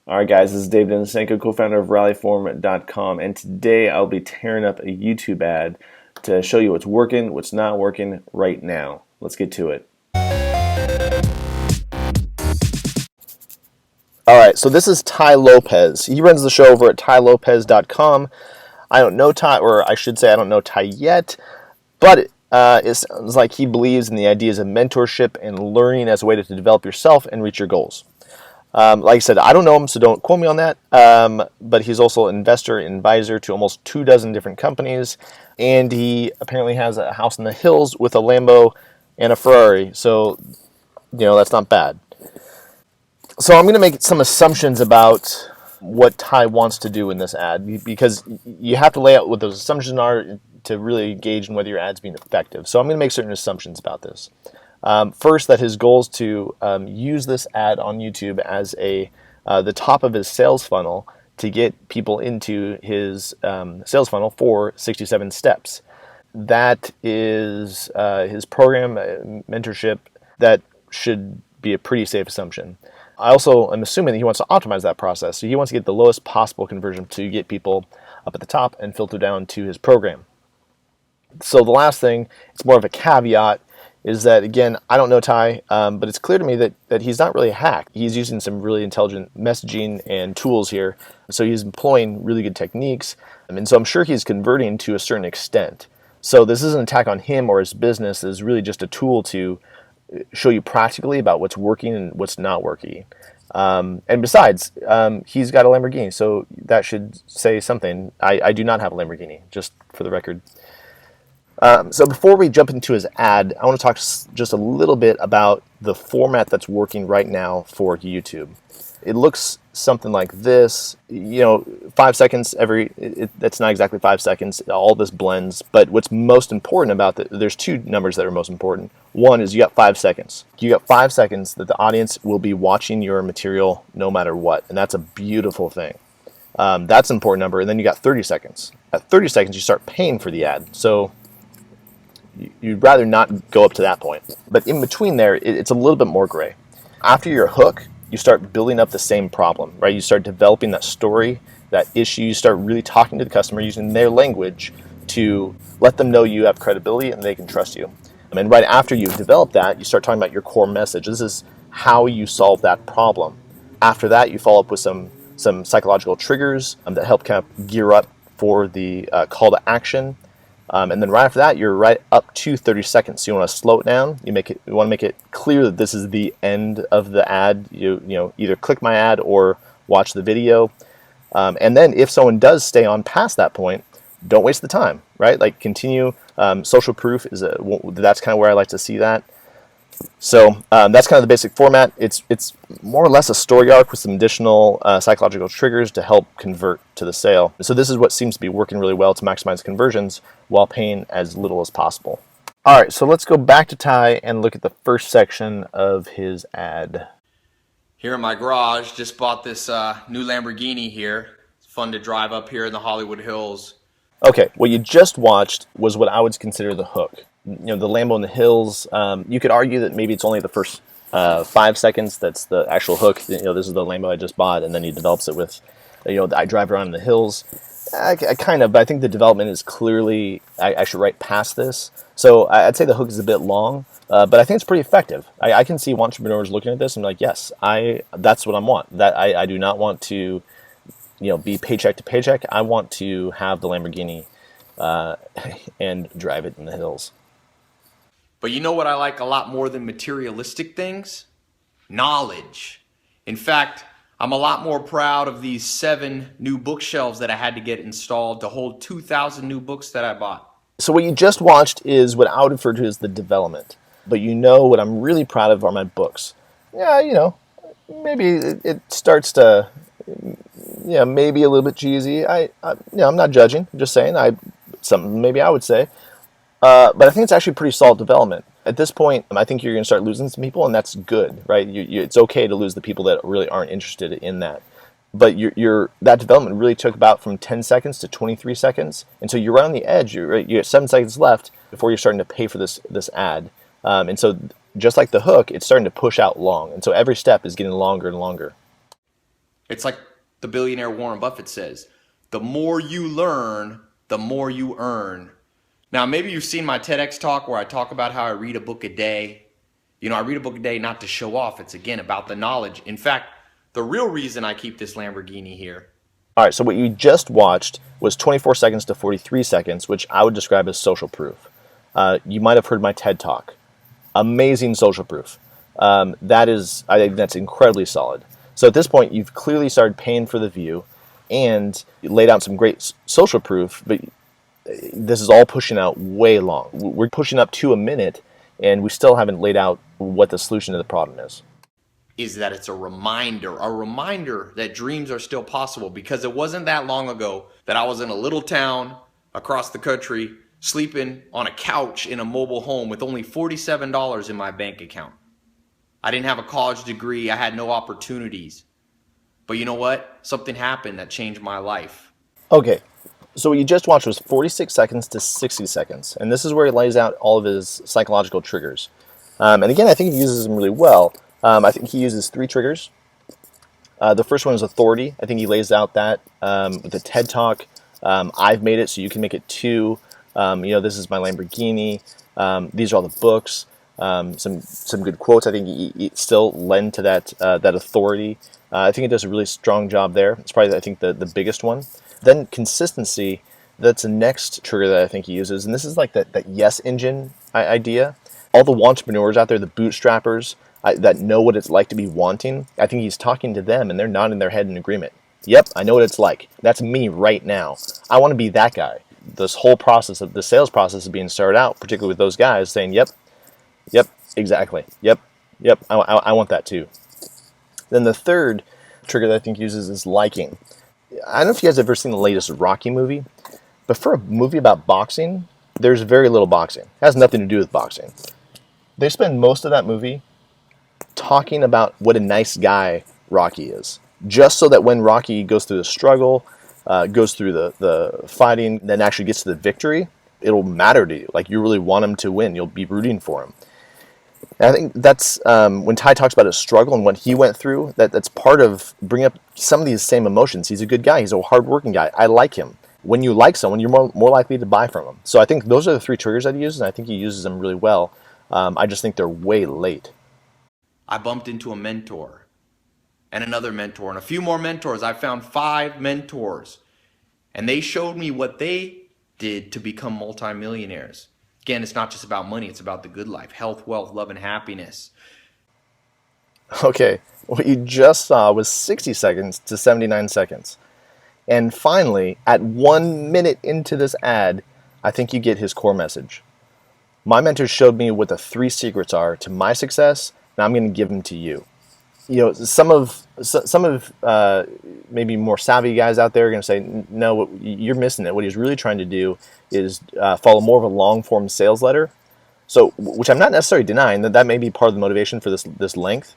All right, guys, this is Dave Denisenko, co-founder of rallyform.com, and today I'll be tearing up a YouTube ad to show you what's working, what's not working right now. Let's get to it. All right, so this is Ty Lopez. He runs the show over at tylopez.com. I don't know Ty, or I should say I don't know Ty yet, but it sounds like he believes in the ideas of mentorship and learning as a way to develop yourself and reach your goals. Like I said, I don't know him, so don't quote me on that. But he's also an investor and advisor to almost 24 different companies, and he apparently has a house in the hills with a Lambo and a Ferrari. So, that's not bad. So I'm going to make some assumptions about what Ty wants to do in this ad, because you have to lay out what those assumptions are to really gauge in whether your ad's being effective. So I'm going to make certain assumptions about this. First, that his goal is to use this ad on YouTube as the top of his sales funnel to get people into his sales funnel for 67 steps. That is his program, mentorship. That should be a pretty safe assumption. I also am assuming that he wants to optimize that process. So he wants to get the lowest possible conversion to get people up at the top and filter down to his program. So the last thing, it's more of a caveat, is that, again, I don't know Ty, but it's clear to me that he's not really a hack. He's using some really intelligent messaging and tools here. So he's employing really good techniques. And so I'm sure he's converting to a certain extent. So this isn't an attack on him or his business. It's really just a tool to show you practically about what's working and what's not working. And besides, he's got a Lamborghini, so that should say something. I do not have a Lamborghini, just for the record. So before we jump into his ad, I want to talk just a little bit about the format that's working right now for YouTube. It looks something like this. 5 seconds that's not exactly 5 seconds. All this blends. But what's most important about there's two numbers that are most important. One is you got 5 seconds. You got 5 seconds that the audience will be watching your material no matter what. And that's a beautiful thing. That's an important number. And then you got 30 seconds. At 30 seconds, you start paying for the ad. So you'd rather not go up to that point. But in between there, it's a little bit more gray. After your hook, you start building up the same problem, right? You start developing that story, that issue. You start really talking to the customer using their language to let them know you have credibility and they can trust you. And right after you've developed that, you start talking about your core message. This is how you solve that problem. After that, you follow up with some psychological triggers that help kind of gear up for the call to action. And then right after that, you're right up to 30 seconds. So you want to slow it down. You want to make it clear that this is the end of the ad. You either click my ad or watch the video. And then if someone does stay on past that point, don't waste the time, right? Like continue. Social proof that's kind of where I like to see that. So that's kind of the basic format. It's more or less a story arc with some additional psychological triggers to help convert to the sale. So this is what seems to be working really well to maximize conversions while paying as little as possible. All right, so let's go back to Ty and look at the first section of his ad. Here in my garage, just bought this new Lamborghini here. It's fun to drive up here in the Hollywood Hills. Okay, what you just watched was what I would consider the hook. The Lambo in the hills. You could argue that maybe it's only the first 5 seconds that's the actual hook. This is the Lambo I just bought, and then he develops it with, I drive around in the hills. But I think the development is clearly actually right past this. So I'd say the hook is a bit long, but I think it's pretty effective. I can see entrepreneurs looking at this and be like, yes, that's what I want. That I do not want to, be paycheck to paycheck. I want to have the Lamborghini and drive it in the hills. But you know what I like a lot more than materialistic things? Knowledge. In fact, I'm a lot more proud of these 7 new bookshelves that I had to get installed to hold 2,000 new books that I bought. So what you just watched is what I would refer to as the development. But what I'm really proud of are my books. Yeah, maybe it starts to, maybe a little bit cheesy. I'm not judging. I'm just saying something maybe I would say. But I think it's actually pretty solid development. At this point, I think you're going to start losing some people, and that's good, right? It's okay to lose the people that really aren't interested in that. But that development really took about from 10 seconds to 23 seconds. And so you're right on the edge. You have 7 seconds left before you're starting to pay for this ad. And so just like the hook, it's starting to push out long. And so every step is getting longer and longer. It's like the billionaire Warren Buffett says, the more you learn, the more you earn. Now, maybe you've seen my TEDx talk where I talk about how I read a book a day. You know, I read a book a day not to show off. It's, again, about the knowledge. In fact, the real reason I keep this Lamborghini here. All right, so what you just watched was 24 seconds to 43 seconds, which I would describe as social proof. You might have heard my TED Talk. Amazing social proof. I think that's incredibly solid. So at this point, you've clearly started paying for the view, and you laid out some great social proof, but this is all pushing out way long. We're pushing up to a minute, and we still haven't laid out what the solution to the problem Is that it's a reminder that dreams are still possible, because it wasn't that long ago that I was in a little town across the country sleeping on a couch in a mobile home with only $47 in my bank account. I didn't have a college degree. I had no opportunities. But you know what? Something happened that changed my life. Okay, so what you just watched was 46 seconds to 60 seconds, and this is where he lays out all of his psychological triggers. And again, I think he uses them really well. I think he uses 3 triggers. The first one is authority. I think he lays out that with the TED Talk. I've made it, so you can make it too. This is my Lamborghini. These are all the books. Some good quotes. I think he still lend to that authority. I think it does a really strong job there. It's probably, I think, the biggest one. Then consistency. That's the next trigger that I think he uses, and this is like that yes engine idea. All the entrepreneurs out there, the bootstrappers, that know what it's like to be wanting, I think he's talking to them, and they're nodding their head in agreement. Yep, I know what it's like. That's me right now. I want to be that guy. This whole process of the sales process is being started out, particularly with those guys saying, yep, exactly. Yep, I want that too. Then the third trigger that I think uses is liking. I don't know if you guys have ever seen the latest Rocky movie, but for a movie about boxing, there's very little boxing. It has nothing to do with boxing. They spend most of that movie talking about what a nice guy Rocky is, just so that when Rocky goes through the struggle, goes through the fighting, then actually gets to the victory, it'll matter to you. Like, you really want him to win. You'll be rooting for him. And I think that's when Ty talks about his struggle and what he went through, that's part of bringing up some of these same emotions. He's a good guy. He's a hardworking guy. I like him. When you like someone, you're more likely to buy from him. So I think those are the 3 triggers that he uses, and I think he uses them really well. I just think they're way late. I bumped into a mentor and another mentor and a few more mentors. I found 5 mentors, and they showed me what they did to become multimillionaires. Again, it's not just about money. It's about the good life, health, wealth, love, and happiness. Okay, what you just saw was 60 seconds to 79 seconds. And finally, at 1 minute into this ad, I think you get his core message. My mentors showed me what the 3 secrets are to my success. Now I'm going to give them to you. You know, some of maybe more savvy guys out there are going to say, no, you're missing it. What he's really trying to do is follow more of a long form sales letter. So, which I'm not necessarily denying that may be part of the motivation for this length.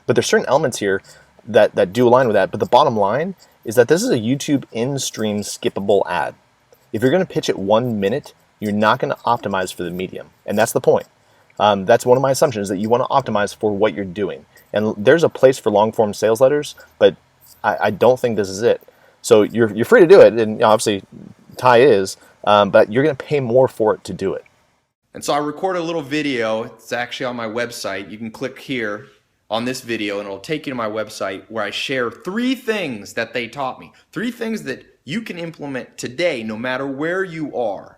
But there's certain elements here that do align with that. But the bottom line is that this is a YouTube in-stream skippable ad. If you're going to pitch it 1 minute, you're not going to optimize for the medium. And that's the point. That's one of my assumptions, that you want to optimize for what you're doing. And there's a place for long-form sales letters, but I don't think this is it. So you're free to do it, and obviously Ty is, but you're going to pay more for it to do it. And so I recorded a little video. It's actually on my website. You can click here on this video, and it'll take you to my website where I share 3 things that they taught me. 3 things that you can implement today, no matter where you are.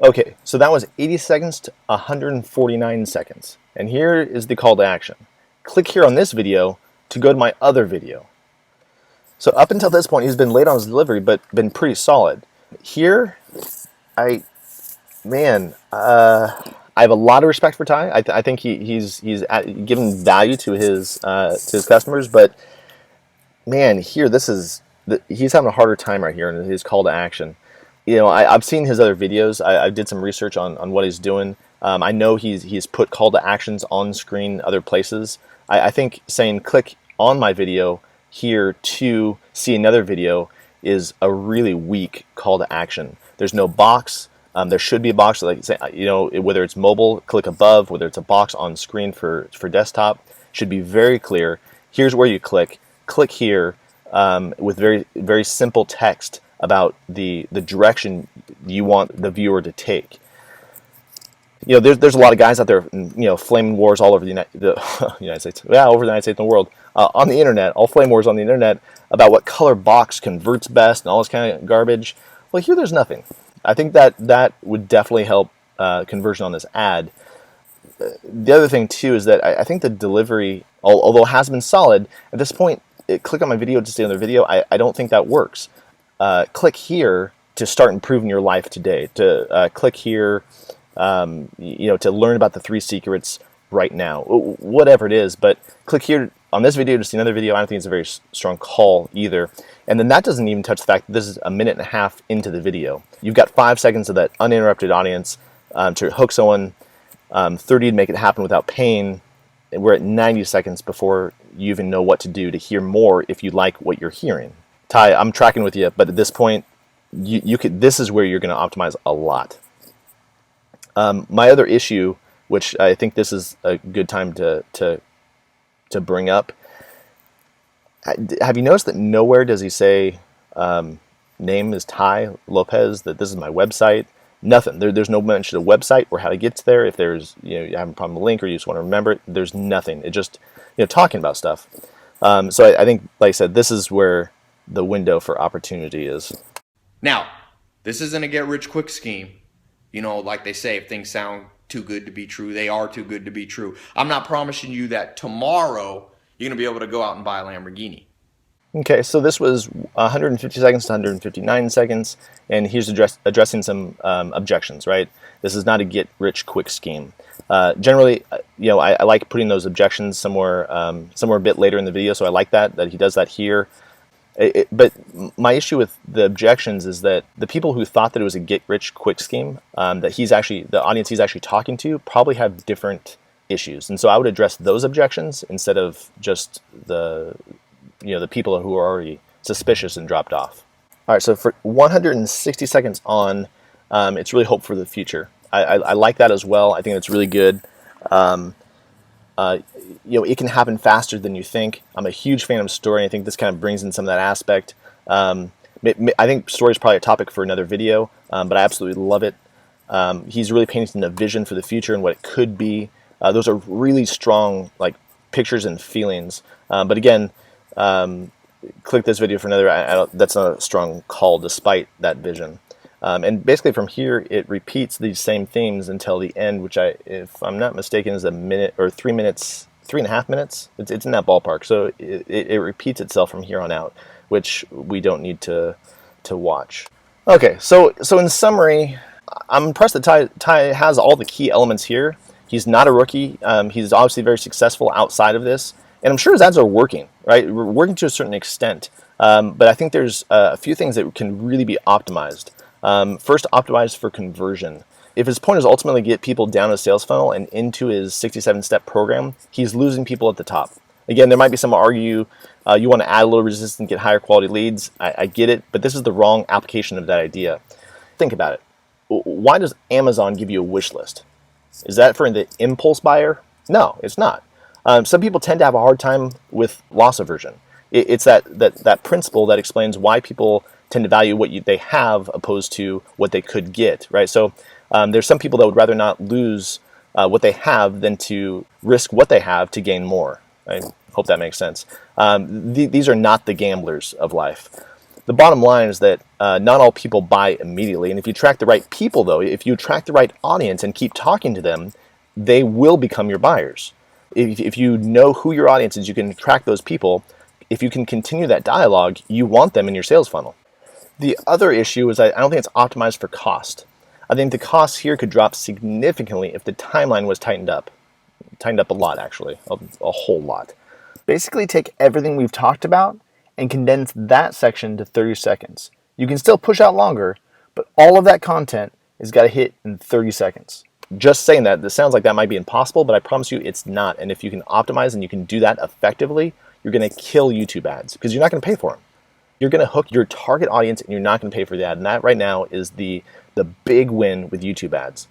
Okay, so that was 80 seconds to 149 seconds. And here is the call to action. Click here on this video to go to my other video. So up until this point, he's been late on his delivery, but been pretty solid. Here, I have a lot of respect for Ty. I think he's given value to his customers, but man, here he's having a harder time right here in his call to action. You know, I've seen his other videos. I did some research on what he's doing. I know he's put call to actions on screen other places. I think saying click on my video here to see another video is a really weak call to action. There's no box. There should be a box, like, you know, whether it's mobile, click above, whether it's a box on screen for desktop, should be very clear. Here's where you click. click here with very, very simple text about the direction you want the viewer to take. You know, there's a lot of guys out there, you know, flaming wars all over the United States, yeah, over the United States and the world, on the internet, all flame wars on the internet about what color box converts best and all this kind of garbage. Well, here there's nothing. I think that would definitely help conversion on this ad. The other thing too is that I think the delivery, although it has been solid, at this point, click on my video to stay on the video. I don't think that works. Click here to start improving your life today. To click here, you know, to learn about the 3 secrets right now, whatever it is. But click here on this video to see another video. I don't think it's a very strong call either. And then that doesn't even touch the fact that this is a minute and a half into the video. You've got 5 seconds of that uninterrupted audience to hook someone, 30 to make it happen without pain. And we're at 90 seconds before you even know what to do to hear more if you like what you're hearing. Ty, I'm tracking with you, but at this point, you could. This is where you're going to optimize a lot. My other issue, which I think this is a good time to bring up, have you noticed that nowhere does he say name is Ty Lopez, that this is my website? Nothing. There's no mention of website or how to get there. If there's, you know, you have a problem with a link or you just want to remember it, there's nothing. It just, you know, talking about stuff. So I think, like I said, this is where the window for opportunity is. Now, this isn't a get-rich-quick scheme. You know, like they say, if things sound too good to be true, they are too good to be true. I'm not promising you that tomorrow you're going to be able to go out and buy a Lamborghini. Okay, so this was 150 seconds to 159 seconds, and here's addressing some objections, right? This is not a get-rich-quick scheme. Generally, you know, I like putting those objections somewhere a bit later in the video, so I like that he does that here. But my issue with the objections is that the people who thought that it was a get-rich-quick scheme, that the audience he's actually talking to, probably have different issues, and so I would address those objections instead of just the people who are already suspicious and dropped off. All right, so for 160 seconds on, it's really hope for the future. I like that as well. I think it's really good. You know, it can happen faster than you think. I'm a huge fan of story. I think this kind of brings in some of that aspect. I think story is probably a topic for another video, but I absolutely love it. He's really painting a vision for the future and what it could be. Those are really strong, like, pictures and feelings. But again, click this video for another. That's not a strong call despite that vision. And basically from here, it repeats these same themes until the end, which if I'm not mistaken, is a minute or 3 minutes, 3.5 minutes. It's in that ballpark. So it repeats itself from here on out, which we don't need to watch. Okay, so in summary, I'm impressed that Ty has all the key elements here. He's not a rookie. He's obviously very successful outside of this. And I'm sure his ads are working, right? We're working to a certain extent. But I think there's a few things that can really be optimized. First, optimized for conversion. If his point is ultimately get people down a sales funnel and into his 67-step program, he's losing people at the top. Again, there might be some who argue you want to add a little resistance and get higher quality leads. I get it, but this is the wrong application of that idea. Think about it. Why does Amazon give you a wish list? Is that for the impulse buyer? No, it's not. Some people tend to have a hard time with loss aversion. It's that principle that explains why people tend to value what they have opposed to what they could get, right? So there's some people that would rather not lose what they have than to risk what they have to gain more. I hope that makes sense. These are not the gamblers of life. The bottom line is that not all people buy immediately, and if you track the right people, though, if you attract the right audience and keep talking to them, they will become your buyers. If you know who your audience is, you can track those people. If you can continue that dialogue, you want them in your sales funnel. The other issue is I don't think it's optimized for cost. I think the costs here could drop significantly if the timeline was tightened up. Tightened up a lot, actually, a whole lot. Basically take everything we've talked about and condense that section to 30 seconds. You can still push out longer, but all of that content has got to hit in 30 seconds. Just saying that, this sounds like that might be impossible, but I promise you it's not. And if you can optimize and you can do that effectively, you're going to kill YouTube ads because you're not going to pay for them. You're going to hook your target audience and you're not going to pay for the ad. And that right now is the big win with YouTube ads.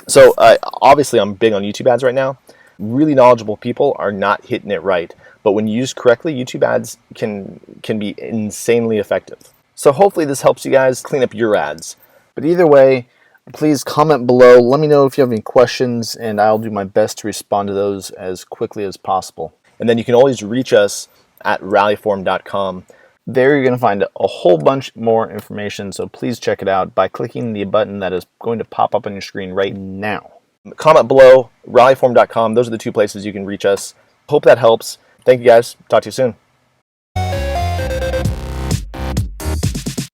So obviously I'm big on YouTube ads right now. Really knowledgeable people are not hitting it right. but when used correctly, YouTube ads can be insanely effective. So hopefully this helps you guys clean up your ads. But either way, please comment below. Let me know if you have any questions, and I'll do my best to respond to those as quickly as possible. And then you can always reach us at rallyform.com. There you're going to find a whole bunch more information, so please check it out by clicking the button that is going to pop up on your screen right now. Comment below, rallyform.com. Those are the two places you can reach us. Hope that helps. Thank you guys. Talk to you soon.